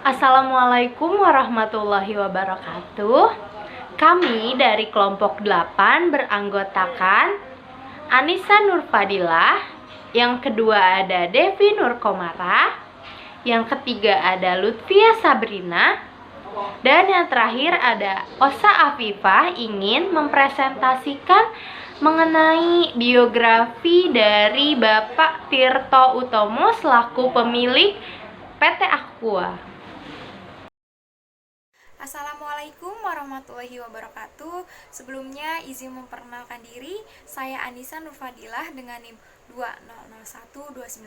Assalamualaikum warahmatullahi wabarakatuh. Kami dari kelompok 8 beranggotakan Anissa Nurfadilah, yang kedua ada Devi Nurkomara, yang ketiga ada Lutfia Sabrina, dan yang terakhir ada Osa Afifah ingin mempresentasikan mengenai biografi dari Bapak Tirto Utomo selaku pemilik PT Aqua. Assalamualaikum warahmatullahi wabarakatuh. Sebelumnya izin memperkenalkan diri, saya Anissa Nurfadilah dengan NIM 2001295.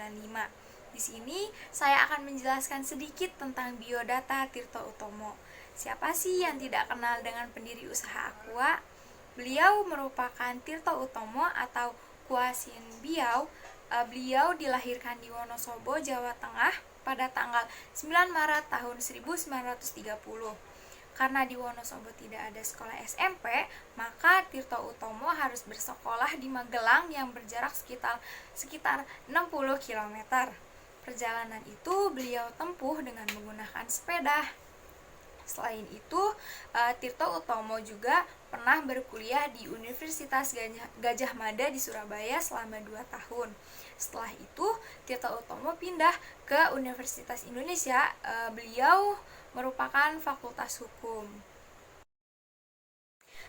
Di sini saya akan menjelaskan sedikit tentang biodata Tirto Utomo. Siapa sih yang tidak kenal dengan pendiri usaha Aqua? Beliau merupakan Tirto Utomo atau Kuasin Biau. Beliau dilahirkan di Wonosobo, Jawa Tengah pada tanggal 9 Maret tahun 1930. Karena di Wonosobo tidak ada sekolah SMP, maka Tirto Utomo harus bersekolah di Magelang yang berjarak sekitar 60 km. Perjalanan itu beliau tempuh dengan menggunakan sepeda. Selain itu, Tirto Utomo juga pernah berkuliah di Universitas Gajah Mada di Surabaya selama 2 tahun. Setelah itu, Tirto Utomo pindah ke Universitas Indonesia. Beliau merupakan Fakultas Hukum.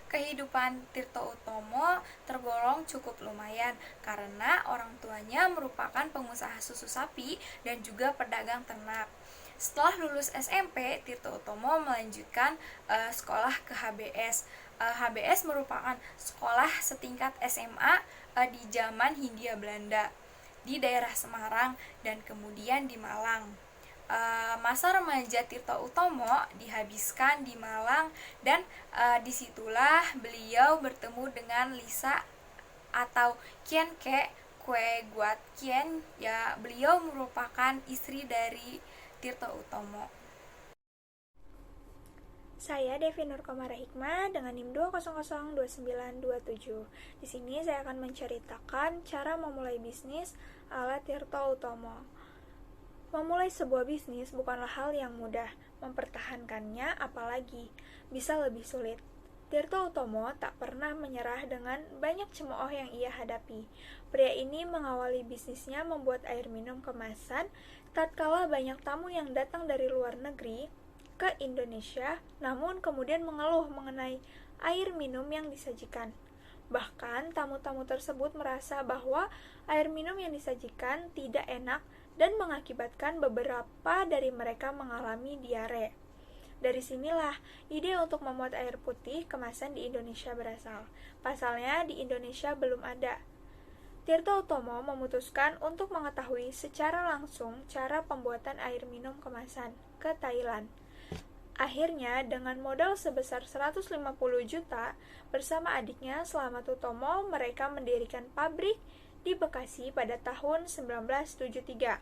Kehidupan Tirto Utomo tergolong cukup lumayan karena orang tuanya merupakan pengusaha susu sapi dan juga pedagang ternak. Setelah lulus SMP, Tirto Utomo melanjutkan sekolah ke HBS. HBS merupakan sekolah setingkat SMA di zaman Hindia Belanda di daerah Semarang dan kemudian di Malang. Masa remaja Tirto Utomo dihabiskan di Malang dan disitulah beliau bertemu dengan Lisa atau Kien Ke Kue Guat Kien. Ya, beliau merupakan istri dari Tirto Utomo. Saya Devi Nurkomara Hikmah dengan NIM 2002927. Di sini saya akan menceritakan cara memulai bisnis ala Tirto Utomo. Memulai sebuah bisnis bukanlah hal yang mudah, mempertahankannya apalagi bisa lebih sulit. Tirto Utomo tak pernah menyerah dengan banyak cemooh yang ia hadapi. Pria ini mengawali bisnisnya membuat air minum kemasan tatkala banyak tamu yang datang dari luar negeri ke Indonesia, namun kemudian mengeluh mengenai air minum yang disajikan. Bahkan tamu-tamu tersebut merasa bahwa air minum yang disajikan tidak enak dan mengakibatkan beberapa dari mereka mengalami diare. Dari sinilah ide untuk membuat air putih kemasan di Indonesia berasal. Pasalnya di Indonesia belum ada. Tirto Utomo memutuskan untuk mengetahui secara langsung cara pembuatan air minum kemasan ke Thailand. Akhirnya, dengan modal sebesar 150 juta, bersama adiknya Slamet Utomo, mereka mendirikan pabrik di Bekasi pada tahun 1973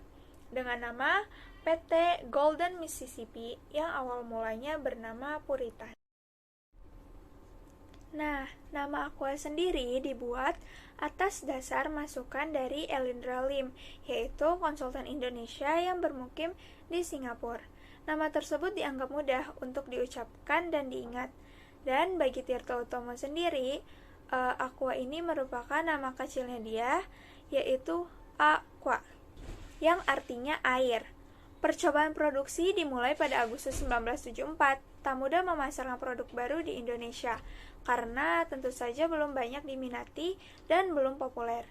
dengan nama PT Golden Mississippi yang awal mulanya bernama Puritan. Nah, nama Aqua sendiri dibuat atas dasar masukan dari Elindra Lim, yaitu konsultan Indonesia yang bermukim di Singapura. Nama tersebut dianggap mudah untuk diucapkan dan diingat. Dan bagi Tirto Utomo sendiri, Aqua ini merupakan nama kecilnya dia, yaitu Aqua, yang artinya air. Percobaan produksi dimulai pada Agustus 1974. Tak mudah memasarkan produk baru di Indonesia, karena tentu saja belum banyak diminati dan belum populer.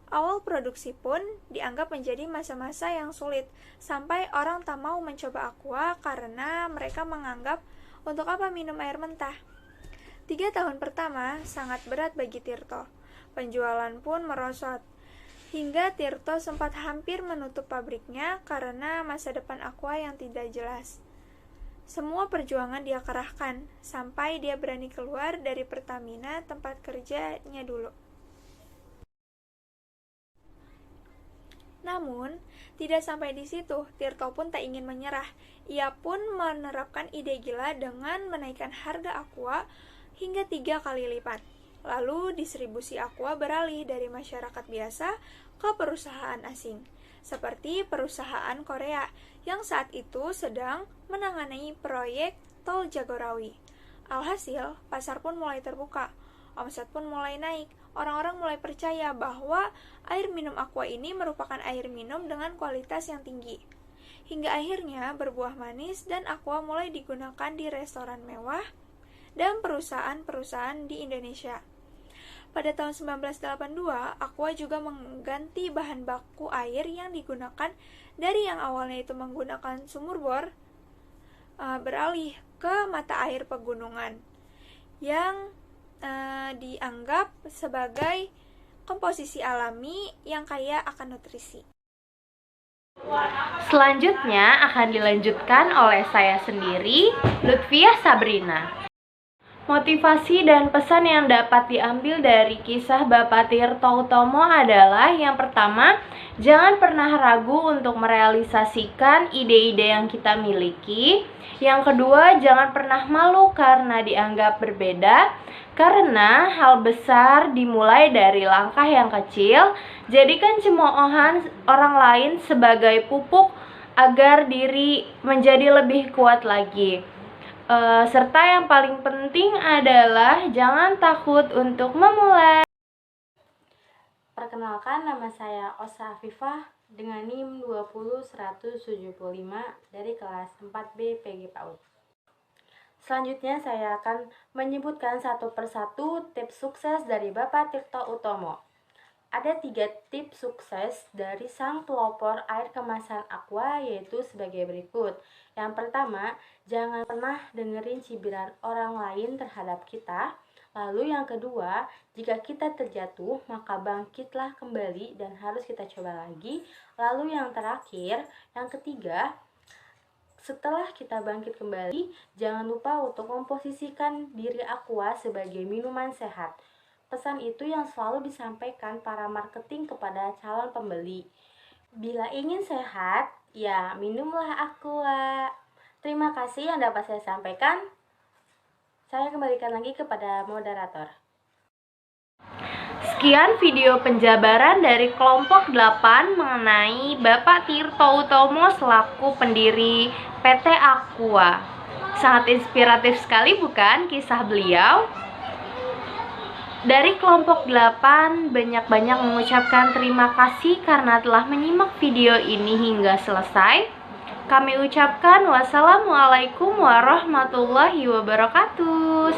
Awal produksi pun dianggap menjadi masa-masa yang sulit, sampai orang tak mau mencoba Aqua karena mereka menganggap untuk apa minum air mentah. 3 tahun pertama sangat berat bagi Tirto. Penjualan pun merosot, hingga Tirto sempat hampir menutup pabriknya karena masa depan Aqua yang tidak jelas. Semua perjuangan dia kerahkan, sampai dia berani keluar dari Pertamina tempat kerjanya dulu. Namun, tidak sampai di situ, Tirto pun tak ingin menyerah. Ia pun menerapkan ide gila dengan menaikkan harga Aqua hingga 3 kali lipat. Lalu distribusi Aqua beralih dari masyarakat biasa ke perusahaan asing. seperti perusahaan Korea yang saat itu sedang menangani proyek Tol Jagorawi. Alhasil, pasar pun mulai terbuka, omset pun mulai naik. Orang-orang mulai percaya bahwa air minum Aqua ini merupakan air minum dengan kualitas yang tinggi. Hingga akhirnya berbuah manis dan Aqua mulai digunakan di restoran mewah dan perusahaan-perusahaan di Indonesia. Pada tahun 1982, Aqua juga mengganti bahan baku air yang digunakan dari yang awalnya itu menggunakan sumur bor, beralih ke mata air pegunungan yang dianggap sebagai komposisi alami yang kaya akan nutrisi. Selanjutnya akan dilanjutkan oleh saya sendiri, Lutfiah Sabrina. Motivasi dan pesan yang dapat diambil dari kisah Bapak Tirto Utomo adalah yang pertama, jangan pernah ragu untuk merealisasikan ide-ide yang kita miliki. Yang kedua, jangan pernah malu karena dianggap berbeda, karena hal besar dimulai dari langkah yang kecil. Jadikan cemoohan orang lain sebagai pupuk agar diri menjadi lebih kuat lagi. Serta yang paling penting adalah jangan takut untuk memulai. Perkenalkan, nama saya Osa Afifah dengan NIM 20175 dari kelas 4B PG PAUD. Selanjutnya saya akan menyebutkan satu persatu tips sukses dari Bapak Tirto Utomo. Ada 3 tips sukses dari sang pelopor air kemasan Aqua, yaitu sebagai berikut. Yang pertama, jangan pernah dengerin cibiran orang lain terhadap kita. Lalu yang kedua, jika kita terjatuh, maka bangkitlah kembali dan harus kita coba lagi. Lalu yang terakhir, yang ketiga, setelah kita bangkit kembali, jangan lupa untuk memposisikan diri Aqua sebagai minuman sehat. Pesan itu yang selalu disampaikan para marketing kepada calon pembeli. Bila ingin sehat, ya minumlah Aqua. Terima kasih yang dapat saya sampaikan. Saya kembalikan lagi kepada moderator. Sekian video penjabaran dari kelompok 8 mengenai Bapak Tirto Utomo selaku pendiri PT Aqua. Sangat inspiratif sekali bukan kisah beliau? Dari kelompok 8 banyak-banyak mengucapkan terima kasih karena telah menyimak video ini hingga selesai. Kami ucapkan wassalamualaikum warahmatullahi wabarakatuh.